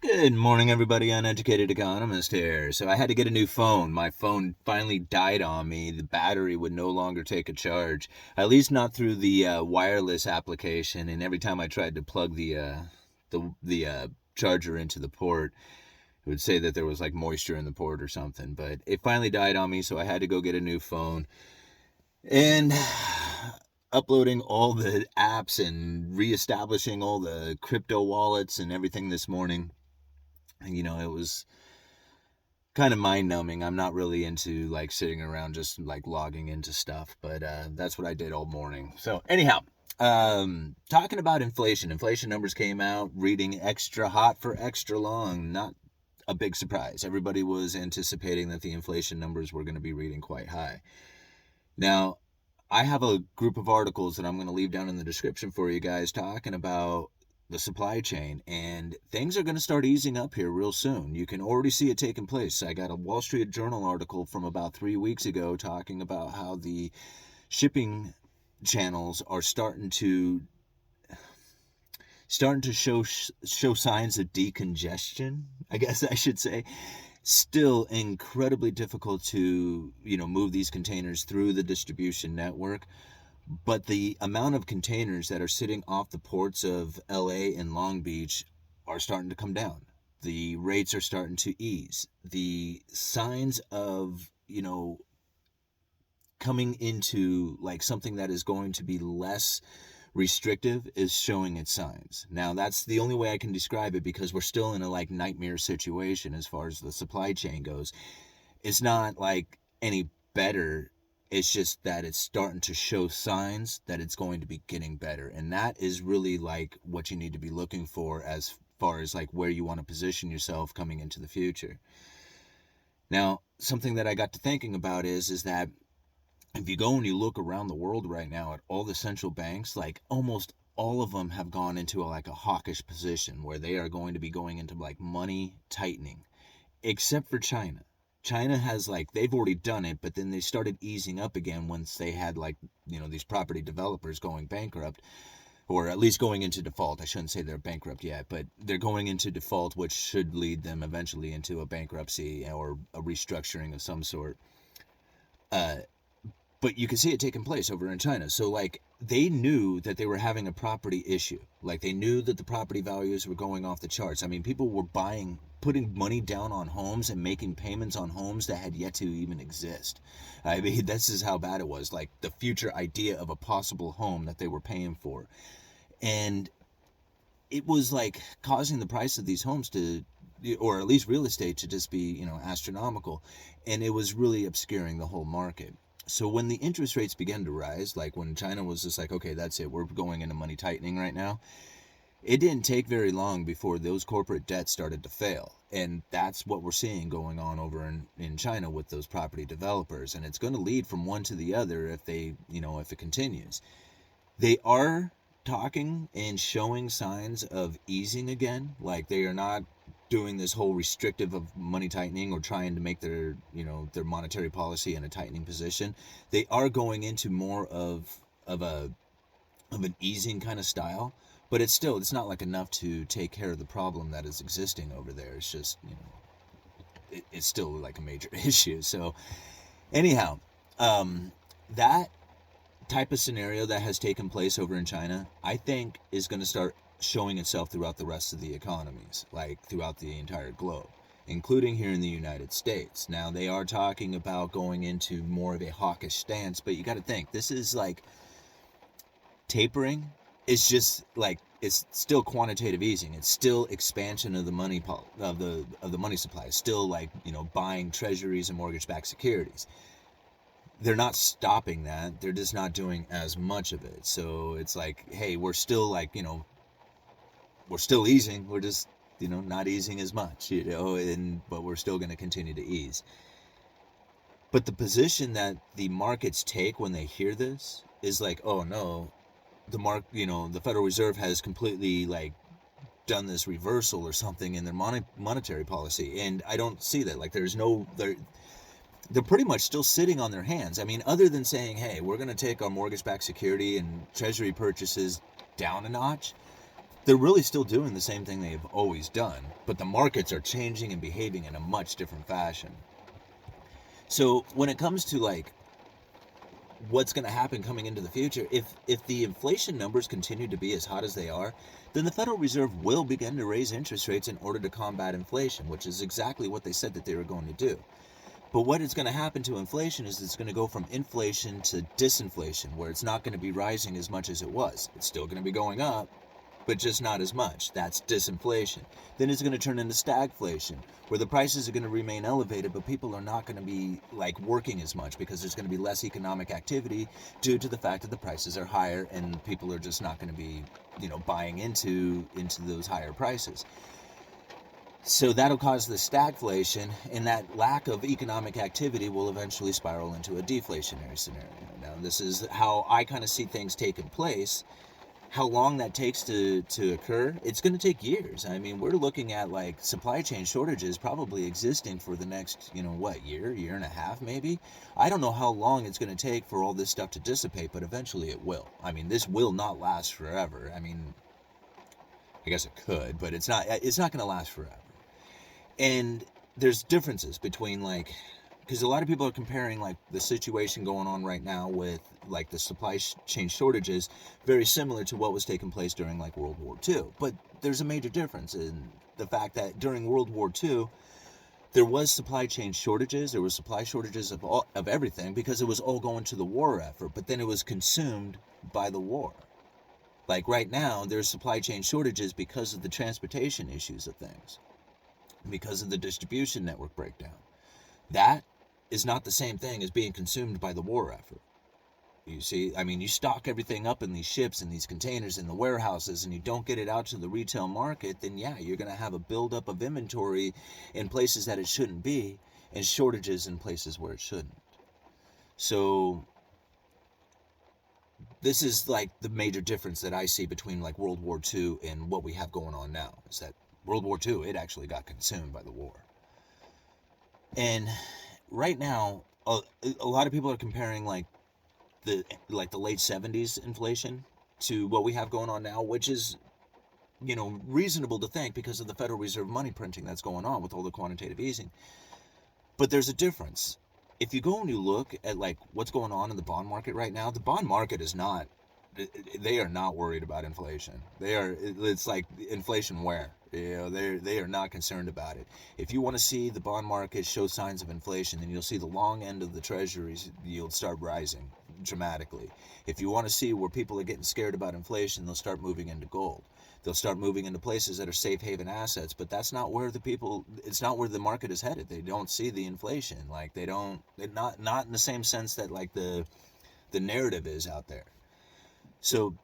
Good morning, everybody. Uneducated Economist here. So I had to get a new phone. My phone finally died on me. The battery would no longer take a charge, at least not through the wireless application. And every time I tried to plug the charger into the port, it would say that there was like moisture in the port or something. But it finally died on me, so I had to go get a new phone. And uploading all the apps and reestablishing all the crypto wallets and everything this morning. It was kind of mind numbing. I'm not really into like sitting around just like logging into stuff, but that's what I did all morning. So anyhow, talking about inflation. Inflation numbers came out, reading extra hot for extra long. Not a big surprise. Everybody was anticipating that the inflation numbers were going to be reading quite high. Now, I have a group of articles that I'm going to leave down in the description for you guys talking about the supply chain, and things are going to start easing up here real soon. You can already see it taking place. I got a Wall Street Journal article from about 3 weeks ago talking about how the shipping channels are starting to show signs of decongestion, I guess I should say. Still incredibly difficult to move these containers through the distribution network. But the amount of containers that are sitting off the ports of LA and Long Beach are starting to come down. The rates are starting to ease. The signs of, coming into like something that is going to be less restrictive is showing its signs. Now, that's the only way I can describe it, because we're still in a like nightmare situation as far as the supply chain goes. It's not like any better. It's just that it's starting to show signs that it's going to be getting better. And that is really like what you need to be looking for as far as like where you want to position yourself coming into the future. Now, something that I got to thinking about is that if you go and you look around the world right now at all the central banks, like almost all of them have gone into like a hawkish position where they are going to be going into like money tightening, except for China. China has like, they've already done it, but then they started easing up again once they had like, these property developers going bankrupt, or at least going into default. I shouldn't say they're bankrupt yet, but they're going into default, which should lead them eventually into a bankruptcy or a restructuring of some sort. But you can see it taking place over in China. So like they knew that they were having a property issue. Like they knew that the property values were going off the charts. I mean, people were putting money down on homes and making payments on homes that had yet to even exist. I mean, this is how bad it was. Like the future idea of a possible home that they were paying for. And it was like causing the price of these homes to, or at least real estate, to just be, astronomical. And it was really obscuring the whole market. So when the interest rates began to rise, like when China was just like, okay, that's it, we're going into money tightening right now, it didn't take very long before those corporate debts started to fail. And that's what we're seeing going on over in China with those property developers. And it's going to lead from one to the other if if it continues. They are talking and showing signs of easing again. Like they are not doing this whole restrictive of money tightening or trying to make their monetary policy in a tightening position. They are going into more of an easing kind of style, but it's not like enough to take care of the problem that is existing over there. It's just it's still like a major issue. So anyhow, that type of scenario that has taken place over in China, I think is going to start showing itself throughout the rest of the economies, like throughout the entire globe, including here in the United States. Now, they are talking about going into more of a hawkish stance, but you got to think, this is like tapering. It's just like, it's still quantitative easing. It's still expansion of the money of the money supply. It's still like, buying treasuries and mortgage-backed securities. They're not stopping that. They're just not doing as much of it. So it's like, hey, we're still like, we're still easing. We're just, not easing as much, but we're still going to continue to ease. But the position that the markets take when they hear this is like, oh no, the Federal Reserve has completely like done this reversal or something in their monetary policy. And I don't see that. Like they're pretty much still sitting on their hands. I mean, other than saying, hey, we're going to take our mortgage-backed security and treasury purchases down a notch, they're really still doing the same thing they've always done, but the markets are changing and behaving in a much different fashion. So when it comes to like what's going to happen coming into the future, if the inflation numbers continue to be as hot as they are, then the Federal Reserve will begin to raise interest rates in order to combat inflation, which is exactly what they said that they were going to do. But what is going to happen to inflation is it's going to go from inflation to disinflation, where it's not going to be rising as much as it was. It's still going to be going up, but just not as much. That's disinflation. Then it's going to turn into stagflation, where the prices are going to remain elevated, but people are not going to be like working as much because there's going to be less economic activity due to the fact that the prices are higher and people are just not going to be, buying into those higher prices. So that'll cause the stagflation, and that lack of economic activity will eventually spiral into a deflationary scenario. Now, this is how I kind of see things taking place. How long that takes to occur, it's going to take years. I mean, we're looking at like supply chain shortages probably existing for the next, year and a half maybe. I don't know how long it's going to take for all this stuff to dissipate, but eventually it will. I mean, this will not last forever. I mean, I guess it could, but it's not going to last forever. And there's differences between like, because a lot of people are comparing like the situation going on right now with like the supply chain shortages very similar to what was taking place during like World War II. But there's a major difference in the fact that during World War II, there was supply chain shortages. There was supply shortages of everything because it was all going to the war effort, but then it was consumed by the war. Like right now, there's supply chain shortages because of the transportation issues of things, because of the distribution network breakdown. That is not the same thing as being consumed by the war effort. You see, I mean, you stock everything up in these ships and these containers in the warehouses and you don't get it out to the retail market, then yeah, you're going to have a buildup of inventory in places that it shouldn't be and shortages in places where it shouldn't. So this is like the major difference that I see between like World War II and what we have going on now, is that World War II, it actually got consumed by the war. And right now, a lot of people are comparing like the late 70s inflation to what we have going on now, which is, reasonable to think because of the Federal Reserve money printing that's going on with all the quantitative easing. But there's a difference. If you go and you look at like what's going on in the bond market right now, the bond market is not, they are not worried about inflation. It's like inflation where? They are not concerned about it. If you want to see the bond market show signs of inflation, then you'll see the long end of the treasuries yield start rising dramatically. If you want to see where people are getting scared about inflation, they'll start moving into gold. They'll start moving into places that are safe haven assets, but that's not where it's not where the market is headed. They don't see the inflation. Like they're not in the same sense that like the narrative is out there. So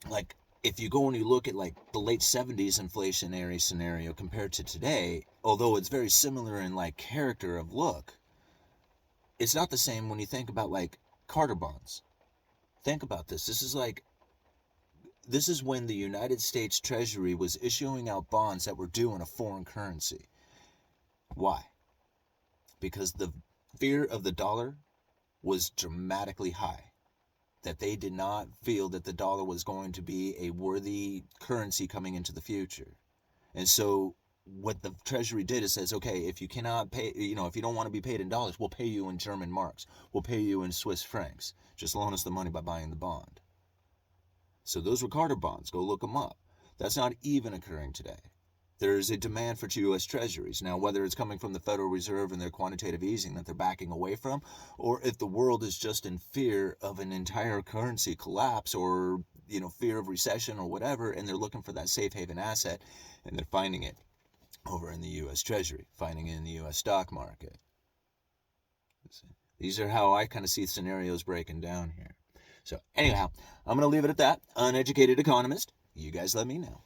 like if you go and you look at like the late 70s inflationary scenario compared to today, although it's very similar in like character of look, it's not the same when you think about like Carter bonds. Think about this. This is when the United States Treasury was issuing out bonds that were due in a foreign currency. Why? Because the fear of the dollar was dramatically high. That they did not feel that the dollar was going to be a worthy currency coming into the future. And so what the Treasury did is says, okay, if you cannot pay, if you don't want to be paid in dollars, we'll pay you in German marks. We'll pay you in Swiss francs. Just loan us the money by buying the bond. So those were Carter bonds. Go look them up. That's not even occurring today. There's a demand for U.S. Treasuries. Now, whether it's coming from the Federal Reserve and their quantitative easing that they're backing away from, or if the world is just in fear of an entire currency collapse or, fear of recession or whatever, and they're looking for that safe haven asset, and they're finding it over in the U.S. Treasury, finding it in the U.S. stock market. These are how I kind of see scenarios breaking down here. So anyhow, I'm going to leave it at that. Uneducated Economist. You guys let me know.